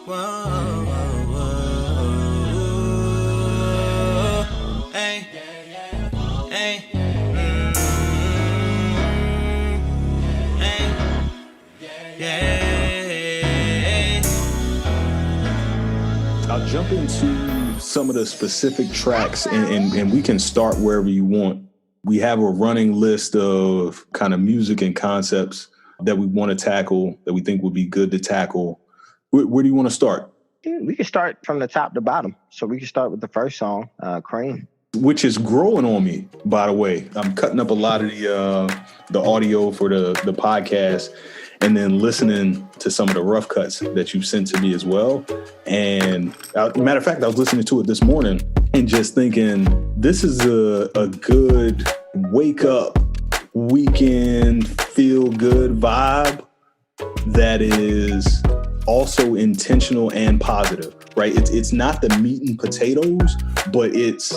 Whoa, whoa, hey, hey, hey, yeah. I'll jump into some of the specific tracks and we can start wherever you want. We have a running list of kind of music and concepts that we want to tackle, that we think would be good to tackle. Where do you want to start? We can start from the top to bottom. So we can start with the first song, Cream. Which is growing on me, by the way. I'm cutting up a lot of the audio for the podcast and then listening to some of the rough cuts that you've sent to me as well. And matter of fact, I was listening to it this morning and just thinking, this is a good wake up, weekend, feel good vibe that is also intentional and positive, right? It's not the meat and potatoes, but it's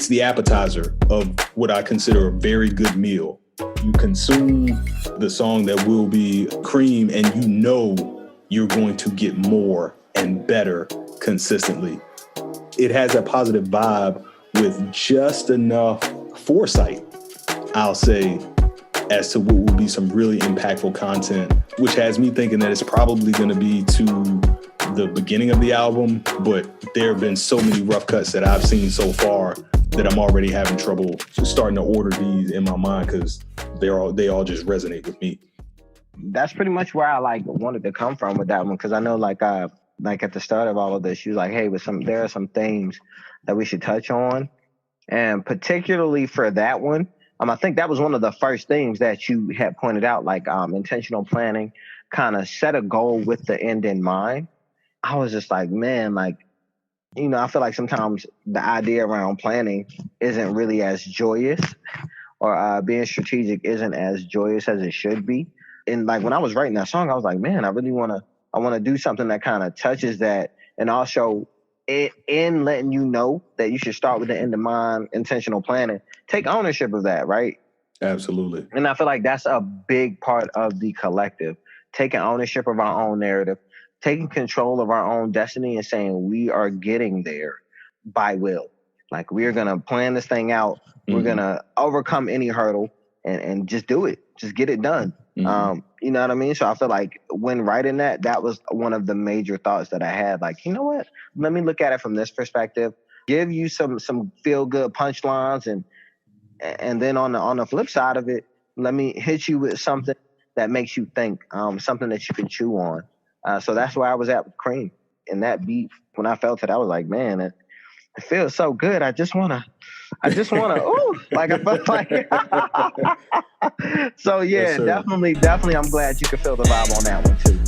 the appetizer of what I consider a very good meal. You consume the song that will be Cream and you know you're going to get more and better consistently. It has a positive vibe with just enough foresight, I'll say, as to what will be some really impactful content, which has me thinking that it's probably going to be to the beginning of the album, but there have been so many rough cuts that I've seen so far that I'm already having trouble starting to order these in my mind because they all just resonate with me. That's pretty much where I wanted to come from with that one, because I know like at the start of all of this, she was like, hey, there are some themes that we should touch on. And particularly for that one, I think that was one of the first things that you had pointed out, like intentional planning, kind of set a goal with the end in mind. I was just like, man, I feel like sometimes the idea around planning isn't really as joyous, or being strategic isn't as joyous as it should be. And like when I was writing that song, I was like, man, I want to do something that kind of touches that, and also in letting you know that you should start with the end in mind, intentional planning. Take ownership of that, right? Absolutely. And I feel like that's a big part of the collective, taking ownership of our own narrative, taking control of our own destiny and saying we are getting there by will. Like we're going to plan this thing out. Mm-hmm. We're going to overcome any hurdle and just do it. Just get it done. Mm-hmm. You know what I mean? So I feel like when writing that was one of the major thoughts that I had. Like, you know what? Let me look at it from this perspective, give you some feel good punchlines, and then on the flip side of it, let me hit you with something that makes you think, something that you can chew on. So that's where I was at with Cream. And that beat, when I felt it, I was like, man, it feels so good. I just wanna, ooh, like I felt like. So yeah, yes, definitely. I'm glad you could feel the vibe on that one too.